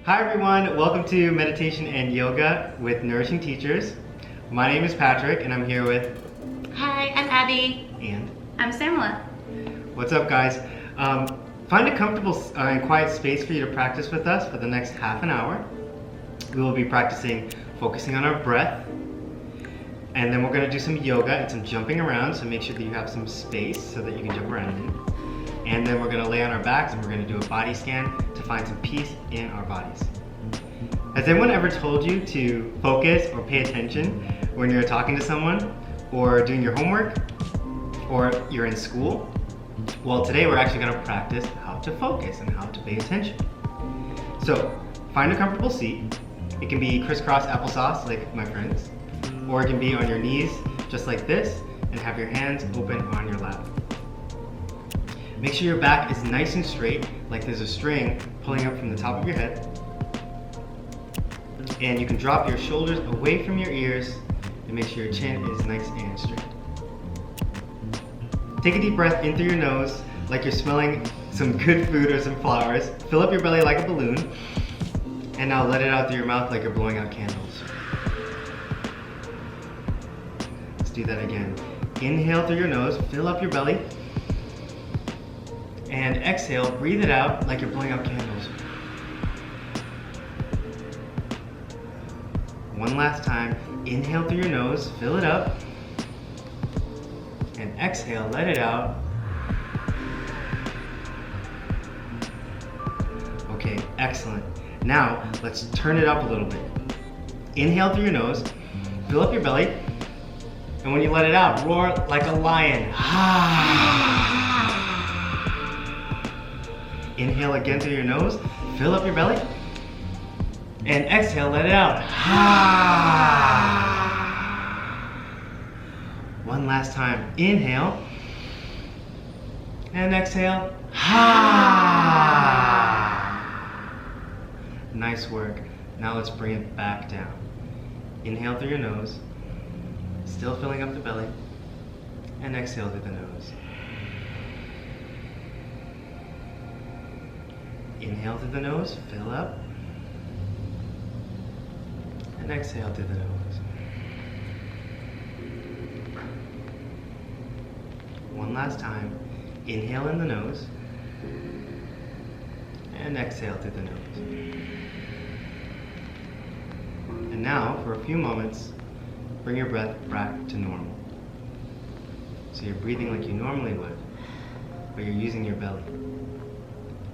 Hi everyone, welcome to Meditation and Yoga with Nourishing Teachers. My name is Patrick and I'm here with... Hi, I'm Abby. And? I'm Samela. What's up guys? Find a comfortable and quiet space for you to practice with us for the next half an hour. We will be practicing focusing on our breath, and then we're going to do some yoga and some jumping around, so make sure that you have some space so that you can jump around in. And then we're going to lay on our backs and we're going to do a body scan to find some peace in our bodies. Has anyone ever told you to focus or pay attention when you're talking to someone or doing your homework or you're in school? Well, today we're actually going to practice how to focus and how to pay attention. So find a comfortable seat. It can be crisscross applesauce like my friends, or it can be on your knees just like this and have your hands open on your lap. Make sure your back is nice and straight, like there's a string pulling up from the top of your head. And you can drop your shoulders away from your ears and make sure your chin is nice and straight. Take a deep breath in through your nose like you're smelling some good food or some flowers. Fill up your belly like a balloon. And now let it out through your mouth like you're blowing out candles. Let's do that again. Inhale through your nose, fill up your belly. And exhale, breathe it out like you're blowing out candles. One last time, inhale through your nose, fill it up. And exhale, let it out. Okay, excellent. Now, let's turn it up a little bit. Inhale through your nose, fill up your belly, and when you let it out, roar like a lion. Inhale again through your nose, fill up your belly, and exhale, let it out. One last time, inhale, and exhale. Nice work. Now let's bring it back down. Inhale through your nose, still filling up the belly, and exhale through the nose. Inhale through the nose, fill up, and exhale through the nose. One last time, inhale in the nose, and exhale through the nose. And now, for a few moments, bring your breath back to normal. So you're breathing like you normally would, but you're using your belly.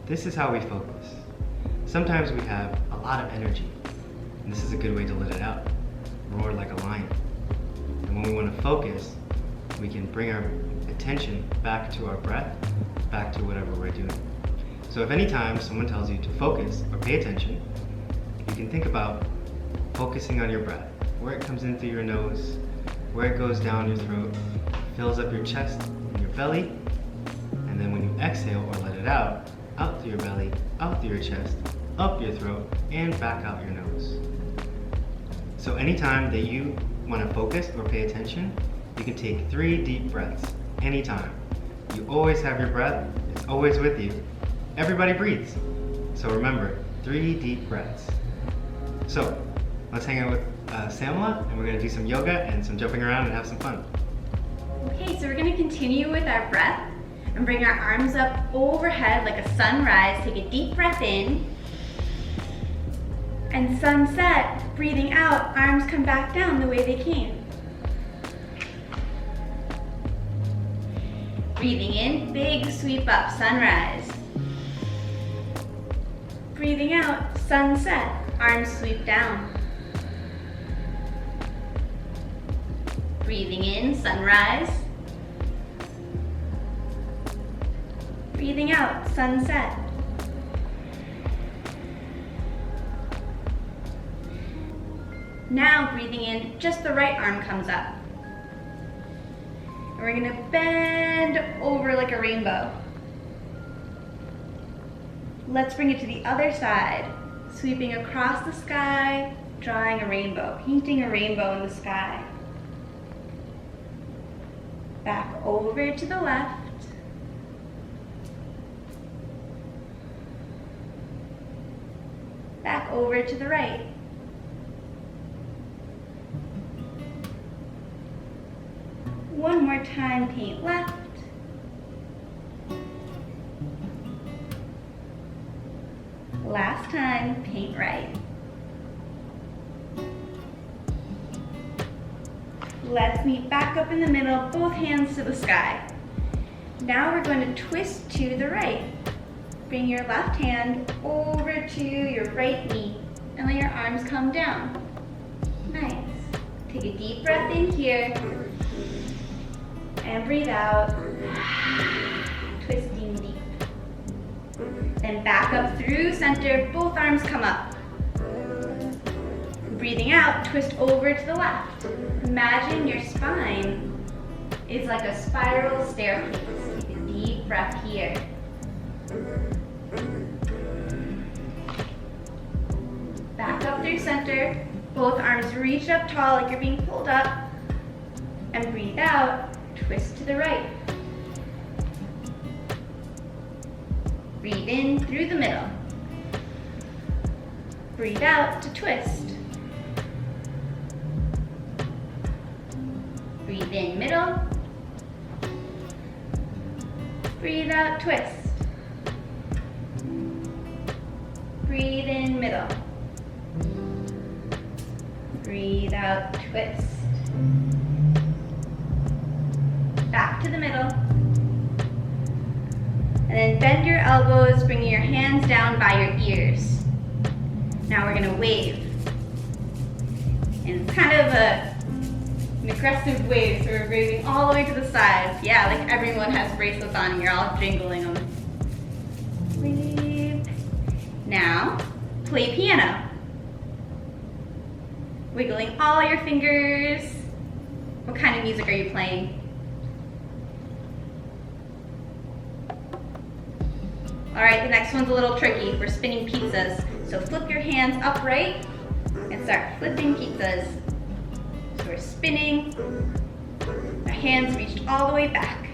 This is how we focus. Sometimes we have a lot of energy, and this is a good way to let it out. Roar like a lion. And when we want to focus, we can bring our attention back to our breath, back to whatever we're doing. So if any time someone tells you to focus or pay attention, you can think about focusing on your breath, where it comes in through your nose, where it goes down your throat, fills up your chest and your belly, and then when you exhale or let it out through your belly, out through your chest, up your throat, and back out your nose. So anytime that you want to focus or pay attention, you can take 3 deep breaths, anytime. You always have your breath, it's always with you. Everybody breathes. So remember, 3 deep breaths. So let's hang out with Samela, and we're going to do some yoga and some jumping around and have some fun. Okay, so we're going to continue with our breath and bring our arms up overhead like a sunrise. Take a deep breath in. And sunset, breathing out, arms come back down the way they came. Breathing in, big sweep up, sunrise. Breathing out, sunset, arms sweep down. Breathing in, sunrise. Breathing out, sunset. Now breathing in, just the right arm comes up. And we're gonna bend over like a rainbow. Let's bring it to the other side, sweeping across the sky, drawing a rainbow, painting a rainbow in the sky. Back over to the left. Back over to the right. One more time, paint left. Last time, paint right. Let's meet back up in the middle, both hands to the sky. Now we're going to twist to the right. Bring your left hand over to your right knee and let your arms come down. Nice. Take a deep breath in here and breathe out. Twisting deep. Then back up through center, both arms come up. Breathing out, twist over to the left. Imagine your spine is like a spiral staircase. Take a deep breath here. Back up through center. Both arms reach up tall like you're being pulled up. And breathe out, twist to the right. Breathe in through the middle. Breathe out to twist. Breathe in middle. Breathe out, twist. Breathe in middle. Breathe out, twist. Back to the middle. And then bend your elbows, bringing your hands down by your ears. Now we're gonna wave. And it's kind of an aggressive wave, so we're waving all the way to the sides. Yeah, like everyone has bracelets on and you're all jingling them. Wave. Now, play piano. Wiggling all your fingers. What kind of music are you playing? All right, the next one's a little tricky. We're spinning pizzas. So flip your hands upright and start flipping pizzas. So we're spinning. Our hands reached all the way back.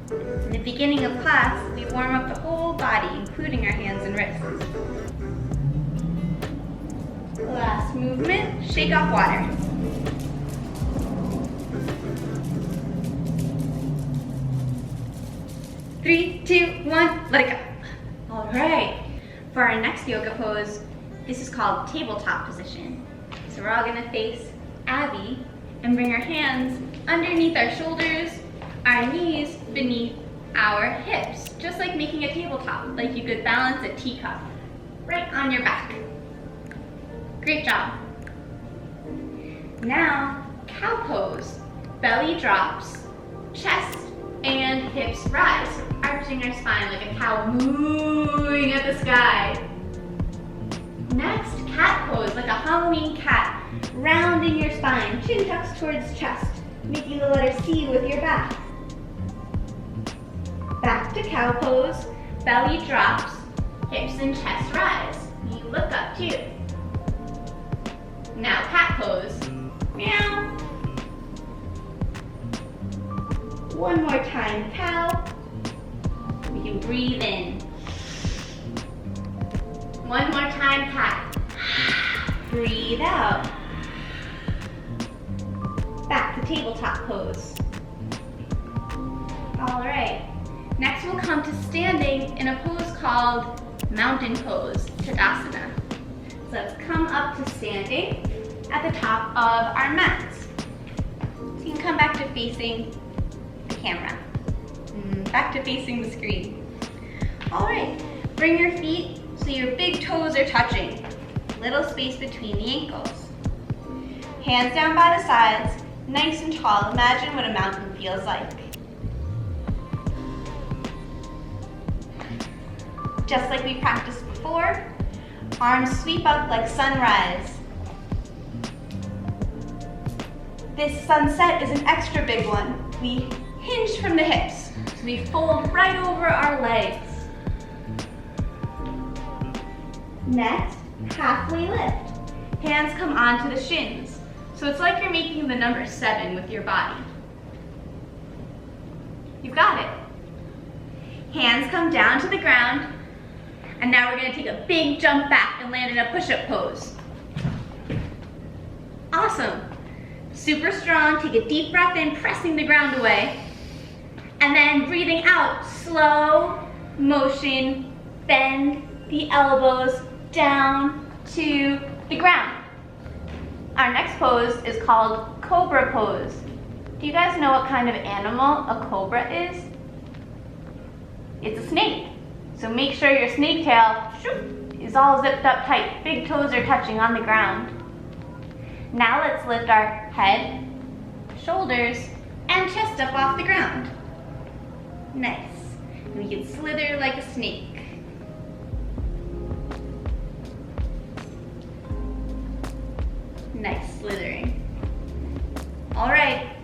In the beginning of class, we warm up the whole body, including our hands and wrists. Last movement, shake off water. Three, two, one, let it go. All right, for our next yoga pose, this is called Tabletop Position. So we're all gonna face Abby and bring our hands underneath our shoulders, our knees beneath our hips, just like making a tabletop, like you could balance a teacup right on your back. Great job. Now, cow pose. Belly drops, chest and hips rise, arching our spine like a cow mooing at the sky. Next, cat pose, like a Halloween cat, rounding your spine, chin tucks towards chest, making the letter C with your back. Back to cow pose, belly drops, hips and chest rise. You look up too. Now cat pose. Meow. One more time, cow. We can breathe in. One more time, cat. Breathe out. Back to tabletop pose. All right. Next we'll come to standing in a pose called mountain pose, Tadasana. So let's come up to standing at the top of our mats. So you can come back to facing the camera. Back to facing the screen. All right, bring your feet so your big toes are touching. Little space between the ankles. Hands down by the sides, nice and tall. Imagine what a mountain feels like. Just like we practiced before, arms sweep up like sunrise. This sunset is an extra big one. We hinge from the hips, so we fold right over our legs. Next, halfway lift. Hands come onto the shins. So it's like you're making the number 7 with your body. You've got it. Hands come down to the ground. And now we're gonna take a big jump back and land in a push-up pose. Awesome. Super strong, take a deep breath in, pressing the ground away. And then breathing out, slow motion, bend the elbows down to the ground. Our next pose is called Cobra Pose. Do you guys know what kind of animal a cobra is? It's a snake. So make sure your snake tail is all zipped up tight. Big toes are touching on the ground. Now let's lift our head, shoulders, and chest up off the ground. Nice. We can slither like a snake. Nice slithering. All right,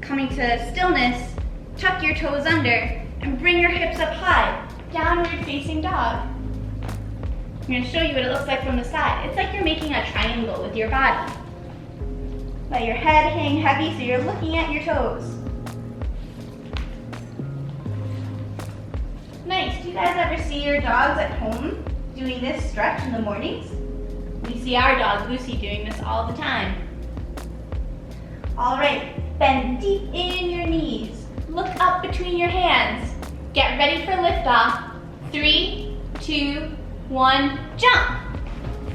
coming to stillness, tuck your toes under and bring your hips up high, downward facing dog. I'm gonna show you what it looks like from the side. It's like you're making a triangle with your body. Let your head hang heavy so you're looking at your toes. Nice, do you guys ever see your dogs at home doing this stretch in the mornings? We see our dog Lucy doing this all the time. All right, bend deep in your knees. Look up between your hands. Get ready for liftoff. 3, 2, 1, jump.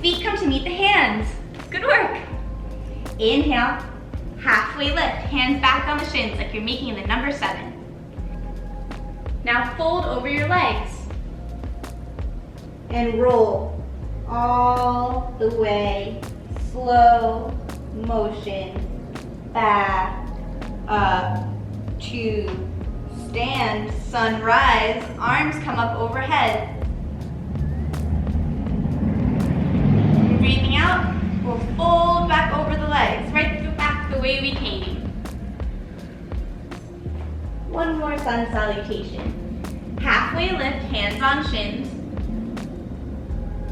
Feet come to meet the hands. Good work. Inhale, halfway lift, hands back on the shins like you're making the number 7. Now fold over your legs and roll all the way, slow motion, back up to stand, sunrise, arms come up overhead. Breathing out, we'll fold back over the legs, right back the way we came. One more sun salutation. Halfway lift, hands on shins.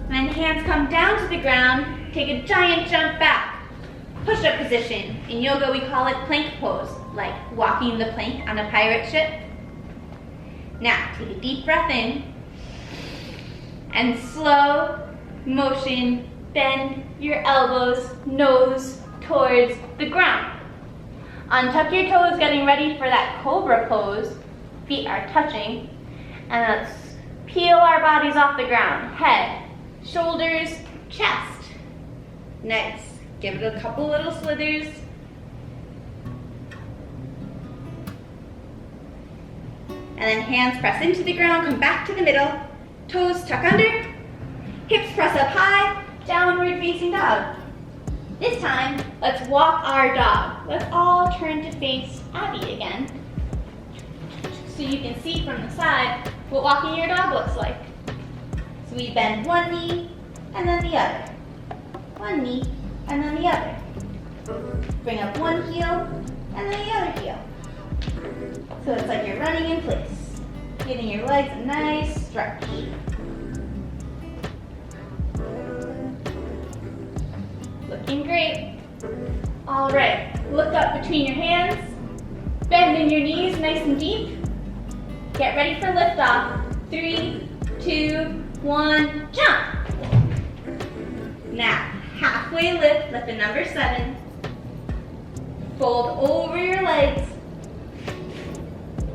And then hands come down to the ground, take a giant jump back. Push-up position. In yoga we call it plank pose, like walking the plank on a pirate ship. Now, take a deep breath in, and slow motion, bend your elbows, nose towards the ground. Untuck your toes, getting ready for that Cobra Pose. Feet are touching. And let's peel our bodies off the ground. Head, shoulders, chest. Nice. Give it a couple little slithers. And then hands press into the ground, come back to the middle. Toes tuck under. Hips press up high, downward facing dog. This time, let's walk our dog. Let's all turn to face Abby again. So you can see from the side what walking your dog looks like. So we bend one knee and then the other. One knee and then the other. Bring up one heel and then the other heel. So it's like you're running in place, giving your legs a nice stretch. Looking great. All right, look up between your hands, bend in your knees nice and deep. Get ready for liftoff. 3, 2, 1, jump. Now, halfway lift, lift the number 7. Fold over your legs.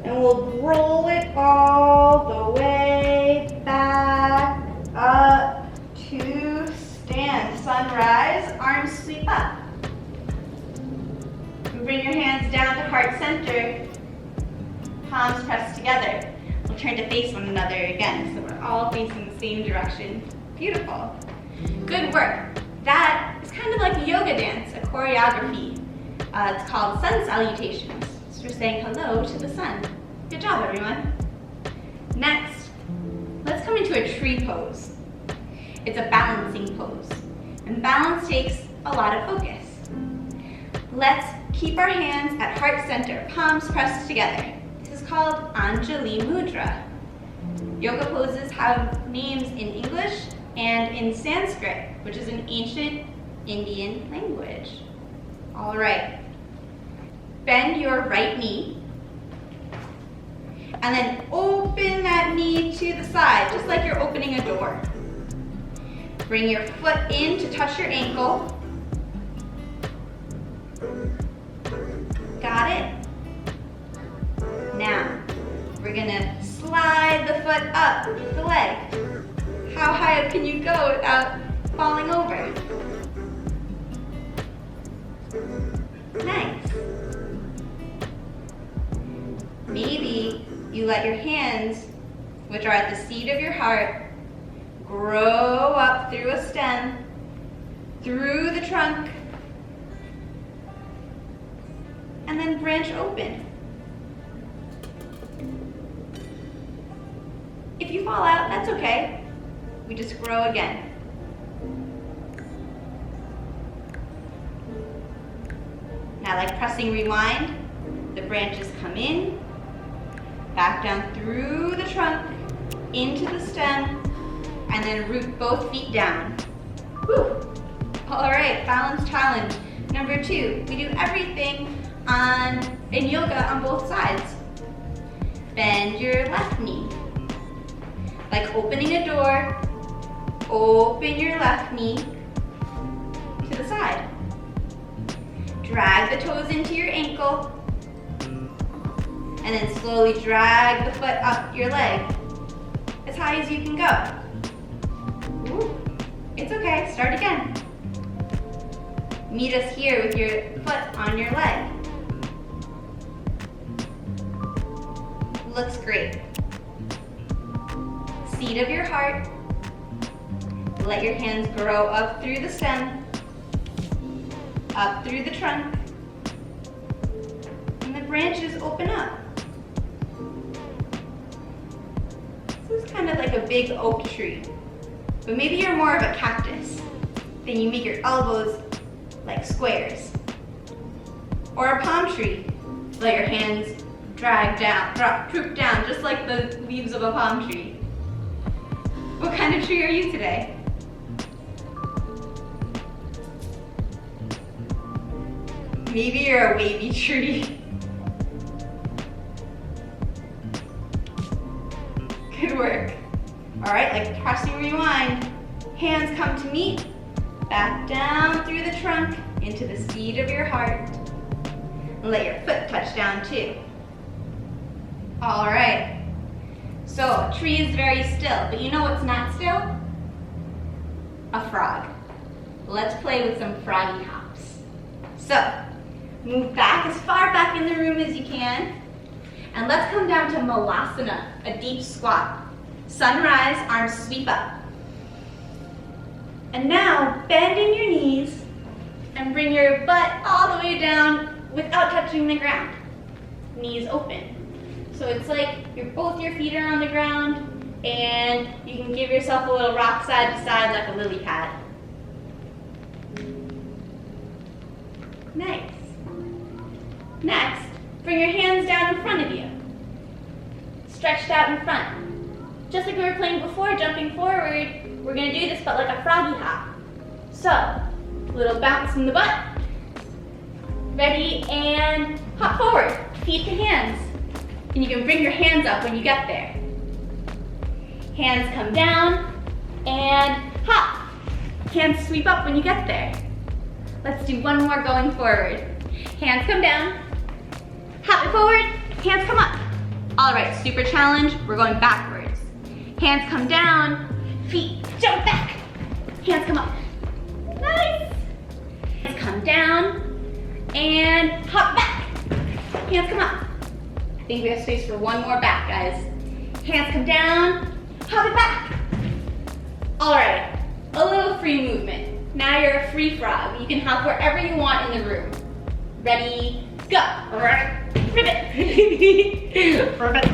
And we'll roll it all the way back up to stand. Sunrise, arms sweep up. Bring your hands down to heart center. Palms pressed together. We'll turn to face one another again, so we're all facing the same direction. Beautiful. Good work. That is kind of like a yoga dance, a choreography. It's called sun salutations. So we're saying hello to the sun. Good job, everyone. Next, let's come into a tree pose. It's a balancing pose, and balance takes a lot of focus. Let's keep our hands at heart center, palms pressed together. This is called Anjali Mudra. Yoga poses have names in English and in Sanskrit, which is an ancient Indian language. All right, bend your right knee And then open that knee to the side, just like you're opening a door. Bring your foot in to touch your ankle. Got it? Now, we're gonna slide the foot up the leg. How high up can you go without falling over? Nice. Maybe you let your hands, which are at the seat of your heart, grow up through a stem, through the trunk, and then branch open. If you fall out, that's okay. We just grow again. Now, like pressing rewind, the branches come in, back down through the trunk, into the stem, and then root both feet down. Woo. All right, balance challenge. Number 2, we do everything in yoga on both sides. Bend your left knee. Like opening a door, open your left knee to the side. Drag the toes into your ankle, and then slowly drag the foot up your leg as high as you can go. Ooh, it's okay, start again. Meet us here with your foot on your leg. Looks great. Seat of your heart. Let your hands grow up through the stem, up through the trunk, and the branches open up. This is kind of like a big oak tree, but maybe you're more of a cactus. Then you make your elbows like squares. Or a palm tree. Let your hands drag down, droop down, just like the leaves of a palm tree. What kind of tree are you today? Maybe you're a wavy tree. Good work. All right, like pressing rewind. Hands come to meet. Back down through the trunk into the seat of your heart. And let your foot touch down too. All right. So, a tree is very still, but you know what's not still? A frog. Let's play with some froggy hops. So, move back as far back in the room as you can. And let's come down to Malasana, a deep squat. Sunrise, arms sweep up. And now, bend in your knees and bring your butt all the way down without touching the ground. Knees open. So it's like both your feet are on the ground and you can give yourself a little rock side to side like a lily pad. Nice. Next, bring your hands down in front of you. Stretched out in front. Just like we were playing before, jumping forward, we're going to do this but like a froggy hop. So, little bounce in the butt. Ready, and hop forward, feet to hands. And you can bring your hands up when you get there. Hands come down, and hop. Hands sweep up when you get there. Let's do one more going forward. Hands come down, hop it forward, hands come up. All right, super challenge, we're going backwards. Hands come down, feet jump back. Hands come up. Nice. Hands come down, and hop back. Hands come up. I think we have space for one more back, guys. Hands come down, hop it back. All right, a little free movement. Now you're a free frog. You can hop wherever you want in the room. Ready, go. Ribbit. Ribbit. Ribbit. Ribbit.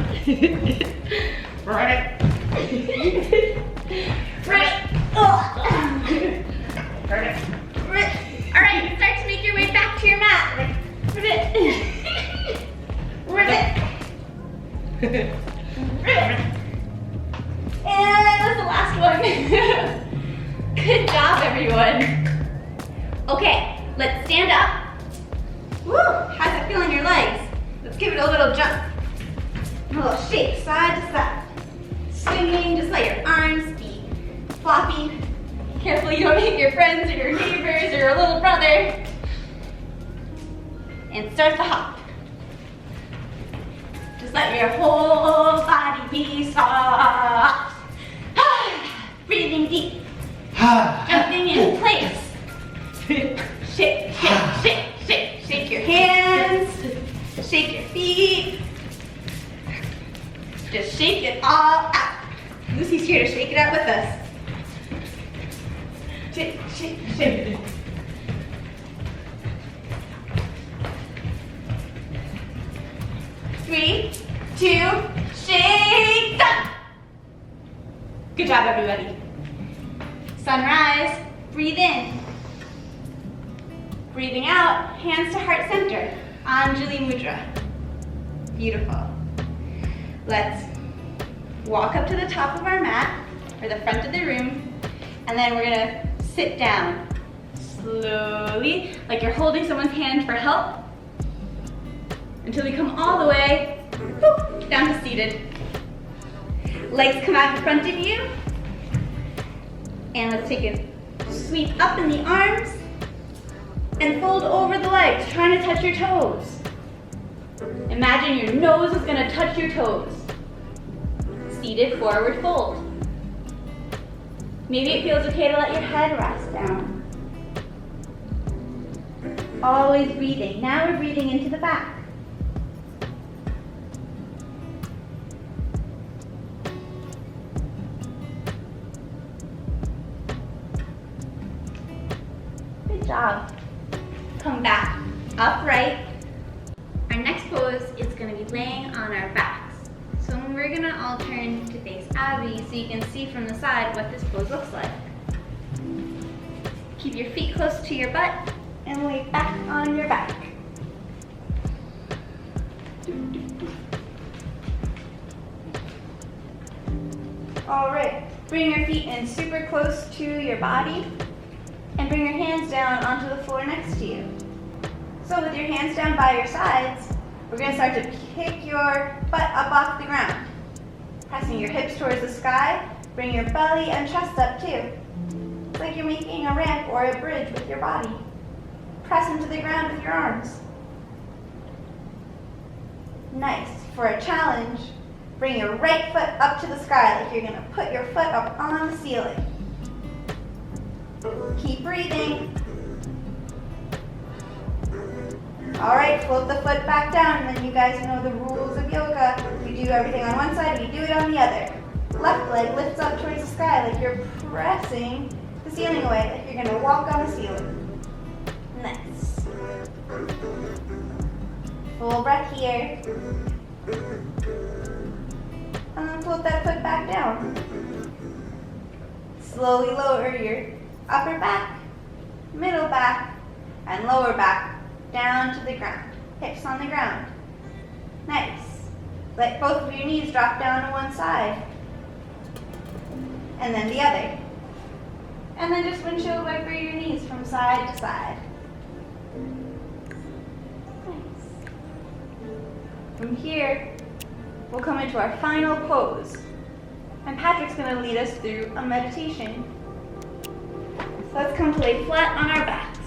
Ribbit. Ribbit. All right, start to make your way back to your mat. Ribbit. Ribbit. Ribbit. And that was the last one. Good job, everyone. Okay, let's stand up. Woo, how's it feel in your legs? Let's give it a little jump. A little shake, side to side. Swinging, just let your arms be floppy. Careful you don't hit your friends or your neighbors or your little brother. And start to hop. Just let your whole body be soft. Breathing deep. Jumping in place. Shake, shake, shake, shake. Shake your hands. Shake your feet. Just shake it all out. Lucy's here to shake it out with us. Shake, shake, shake. Three, two, shake, done. Good job, everybody. Sunrise, breathe in. Breathing out, hands to heart center. Anjali Mudra. Beautiful. Let's walk up to the top of our mat, or the front of the room, and then we're gonna sit down slowly, like you're holding someone's hand for help, until we come all the way boop, down to seated. Legs come out in front of you, and let's take a sweep up in the arms, and fold over the legs, trying to touch your toes. Imagine your nose is gonna touch your toes. Seated forward fold. Maybe it feels okay to let your head rest down. Always breathing. Now we're breathing into the back. Good job. Come back upright. Our next pose is going to be laying on our backs. So we're going to all turn to face Abby so you can see from the side what this pose looks like. Keep your feet close to your butt and lay back on your back. All right, bring your feet in super close to your body and bring your hands down onto the floor next to you. So with your hands down by your sides, we're going to start to kick your butt up off the ground. Pressing your hips towards the sky, bring your belly and chest up too. It's like you're making a ramp or a bridge with your body. Press into the ground with your arms. Nice. For a challenge, bring your right foot up to the sky like you're going to put your foot up on the ceiling. Keep breathing. All right, float the foot back down, and then you guys know the rules of yoga. You do everything on one side, you do it on the other. Left leg lifts up towards the sky like you're pressing the ceiling away, like you're gonna walk on the ceiling. Nice. Full breath here. And then float that foot back down. Slowly lower your upper back, middle back, and lower back down to the ground. Hips on the ground. Nice. Let both of your knees drop down to one side. And then the other. And then just windshield wiper your knees from side to side. Nice. From here, we'll come into our final pose. And Patrick's going to lead us through a meditation. So let's come to lay flat on our backs.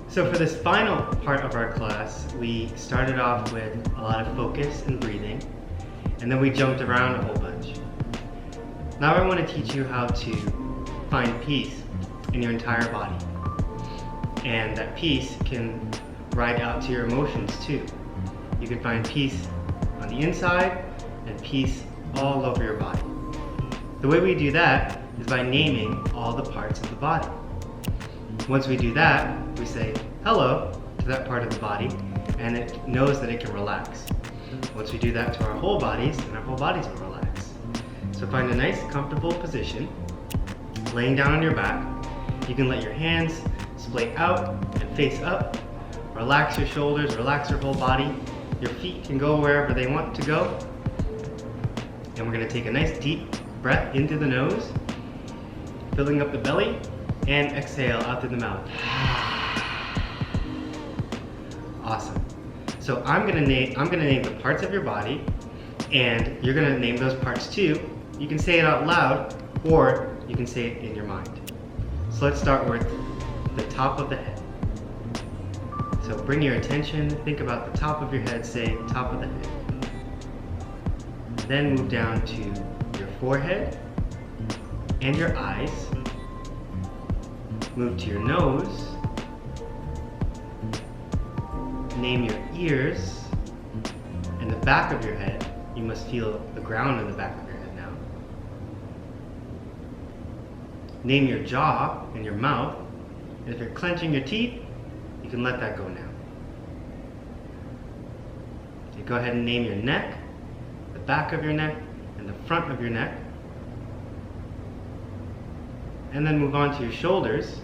So for this final part of our class, we started off with a lot of focus and breathing, and then we jumped around a whole bunch. Now I want to teach you how to find peace in your entire body. And that peace can ride out to your emotions too. You can find peace on the inside and peace all over your body. The way we do that is by naming all the parts of the body. Once we do that, we say hello to that part of the body, and it knows that it can relax. Once we do that to our whole bodies, then our whole bodies will relax. So find a nice, comfortable position, laying down on your back. You can let your hands splay out and face up. Relax your shoulders, relax your whole body. Your feet can go wherever they want to go. And we're going to take a nice deep breath into the nose, filling up the belly, and exhale out through the mouth. Awesome. So I'm gonna name the parts of your body, And you're going to name those parts too. You can say it out loud, or you can say it in your mind. So let's start with the top of the head. So bring your attention, think about the top of your head, say top of the head. Then move down to your forehead and your eyes. Move to your nose. Name your ears and the back of your head. You must feel the ground in the back of your head now. Name your jaw and your mouth. And if you're clenching your teeth, you can let that go now. Okay, go ahead and name your neck, the back of your neck, and the front of your neck. And then move on to your shoulders.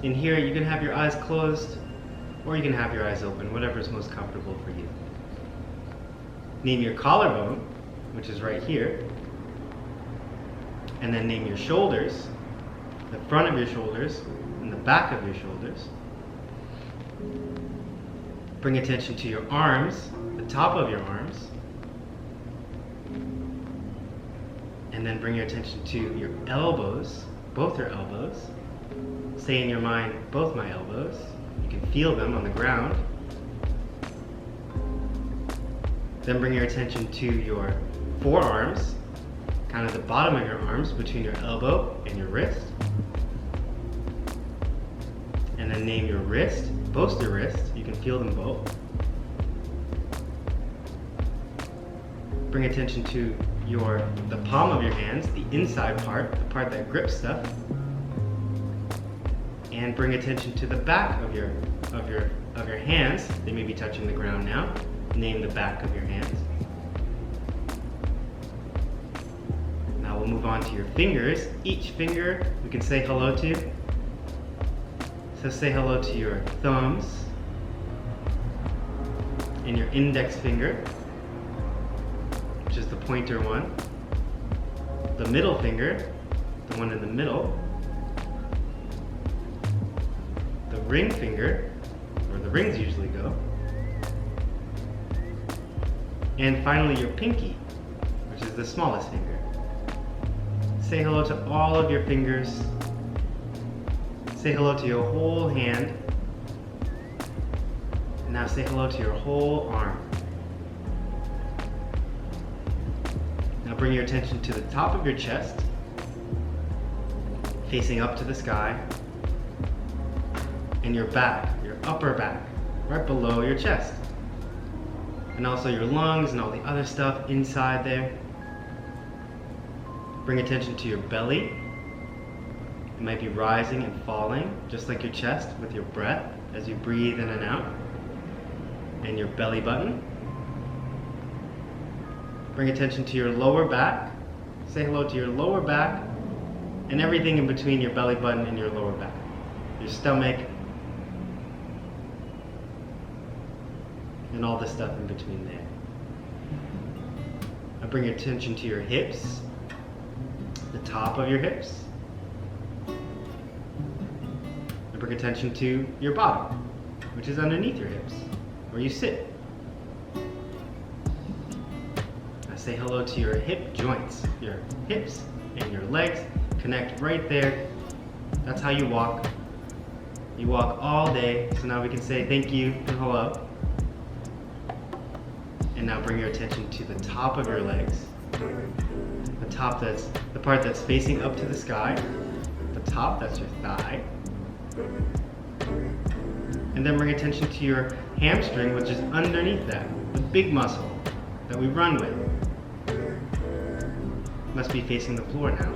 In here, you can have your eyes closed, or you can have your eyes open, whatever is most comfortable for you. Name your collarbone, which is right here. And then name your shoulders, the front of your shoulders, and the back of your shoulders. Bring attention to your arms, the top of your arms. And then bring your attention to your elbows, both your elbows. Say in your mind, both my elbows. You can feel them on the ground. Then bring your attention to your forearms, kind of the bottom of your arms between your elbow and your wrist. And then name your wrist, both your wrists. You can feel them both. Bring attention to the palm of your hands, the inside part, the part that grips stuff. And bring attention to the back of your hands. They may be touching the ground now. Name the back of your hands. Now we'll move on to your fingers. Each finger we can say hello to. So say hello to your thumbs and your index finger, which is the pointer one. The middle finger, the one in the middle. The ring finger, where the rings usually go. And finally your pinky, which is the smallest finger. Say hello to all of your fingers. Say hello to your whole hand. And now say hello to your whole arm. Now bring your attention to the top of your chest, facing up to the sky. And your back, your upper back, right below your chest. And also your lungs and all the other stuff inside there. Bring attention to your belly. It might be rising and falling, just like your chest, with your breath as you breathe in and out. And your belly button. Bring attention to your lower back. Say hello to your lower back and everything in between your belly button and your lower back. Your stomach, and all the stuff in between there. Now bring your attention to your hips, the top of your hips. And bring attention to your bottom, which is underneath your hips, where you sit. Now say hello to your hip joints, your hips and your legs connect right there. That's how you walk. You walk all day, so now we can say thank you and hello. And now bring your attention to the top of your legs. The part that's facing up to the sky. The top, that's your thigh. And then bring attention to your hamstring, which is underneath that, the big muscle that we run with. Must be facing the floor now.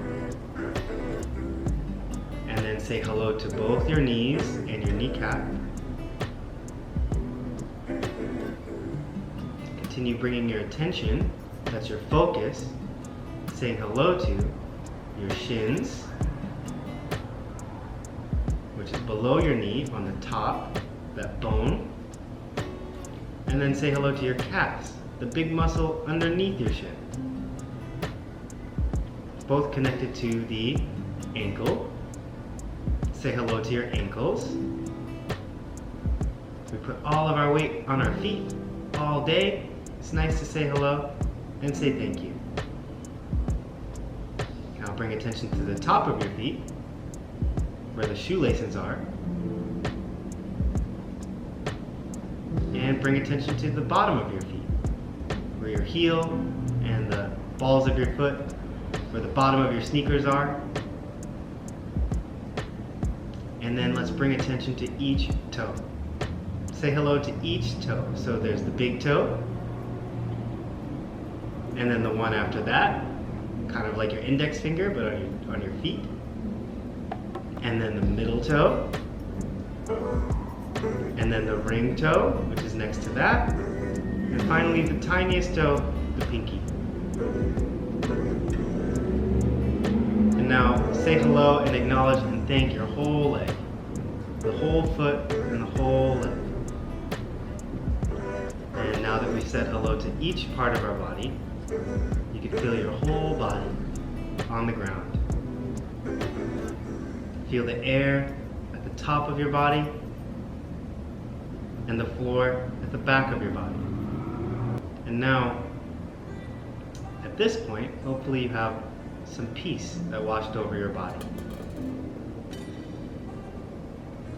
And then say hello to both your knees and your kneecap. Continue bringing your attention, that's your focus, saying hello to your shins, which is below your knee on the top, that bone. And then say hello to your calves, the big muscle underneath your shin. Both connected to the ankle. Say hello to your ankles. We put all of our weight on our feet all day. it's nice to say hello and say thank you. Now bring attention to the top of your feet, where the shoelaces are. And bring attention to the bottom of your feet, where your heel and the balls of your foot, where the bottom of your sneakers are. And then let's bring attention to each toe. Say hello to each toe. So there's the big toe, and then the one after that, kind of like your index finger, but on your feet. And then the middle toe, and then the ring toe, which is next to that, and finally the tiniest toe, the pinky. And now say hello and acknowledge and thank your whole leg, the whole foot and the whole leg. And now that we've said hello to each part of our body, you can feel your whole body on the ground. Feel the air at the top of your body and the floor at the back of your body. And now, at this point, hopefully you have some peace that washed over your body.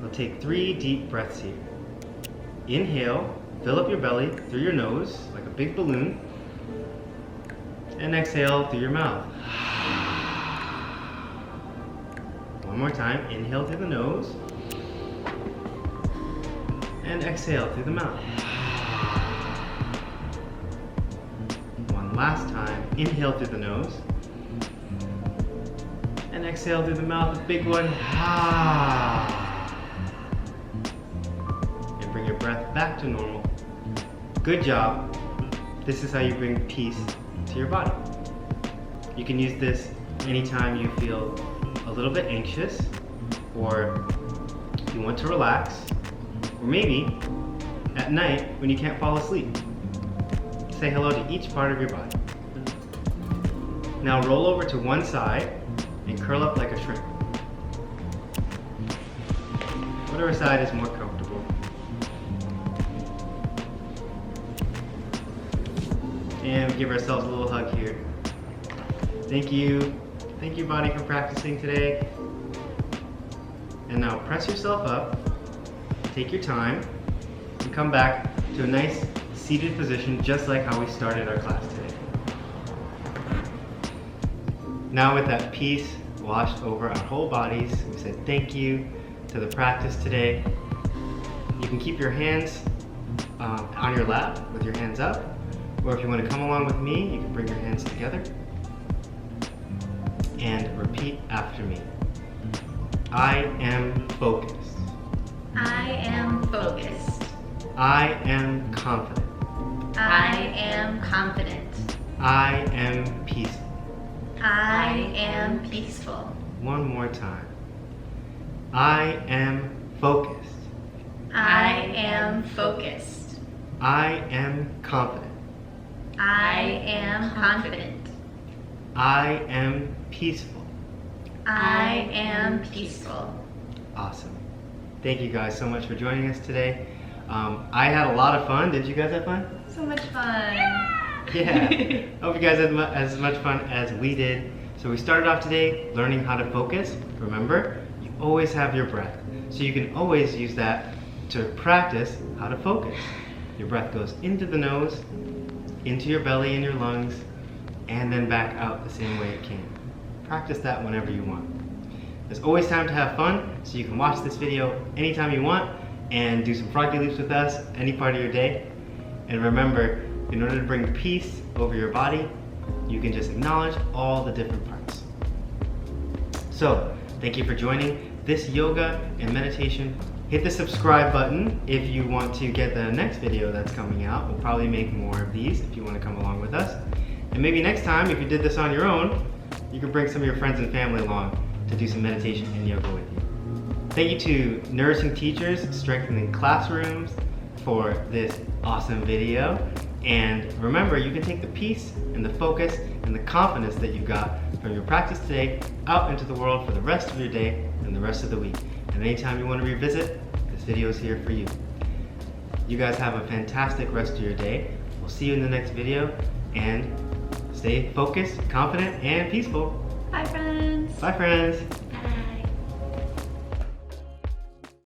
We'll take 3 deep breaths here. Inhale, fill up your belly through your nose like a big balloon, and exhale through your mouth. One more time, inhale through the nose, and exhale through the mouth. One last time, inhale through the nose, and exhale through the mouth, a big one. And bring your breath back to normal. Good job. This is how you bring peace to your body. You can use this anytime you feel a little bit anxious, or you want to relax, or maybe at night when you can't fall asleep. Say hello to each part of your body. Now roll over to one side and curl up like a shrimp. Whatever side is more comfortable. And give ourselves a little hug here. Thank you. Thank you, body, for practicing today. And now press yourself up, take your time, and come back to a nice seated position just like how we started our class today. Now with that peace washed over our whole bodies, we said thank you to the practice today. You can keep your hands on your lap with your hands up, or if you want to come along with me, you can bring your hands together. And repeat after me. I am focused. I am focused. I am confident. I am confident. I am peaceful. I am peaceful. One more time. I am focused. I am focused. I am confident. I am confident. I am peaceful. I am peaceful. Awesome. Thank you guys so much for joining us today. I had a lot of fun. Did you guys have fun? So much fun. Yeah. Hope you guys had as much fun as we did. So we started off today learning how to focus. Remember, you always have your breath. So you can always use that to practice how to focus. Your breath goes into the nose, into your belly and your lungs, and then back out the same way it came. Practice that whenever you want. There's always time to have fun, so you can watch this video anytime you want and do some froggy leaps with us any part of your day. And remember, in order to bring peace over your body, you can just acknowledge all the different parts. So, thank you for joining this yoga and meditation. Hit the subscribe button if you want to get the next video that's coming out. We'll probably make more of these if you want to come along with us. And maybe next time, if you did this on your own, you can bring some of your friends and family along to do some meditation and yoga with you. Thank you to Nourishing Teachers Strengthening Classrooms for this awesome video. And remember, you can take the peace and the focus and the confidence that you got from your practice today out into the world for the rest of your day and the rest of the week. And anytime you want to revisit, this video is here for you. You guys have a fantastic rest of your day. We'll see you in the next video, and stay focused, confident, and peaceful. Bye, friends. Bye, friends.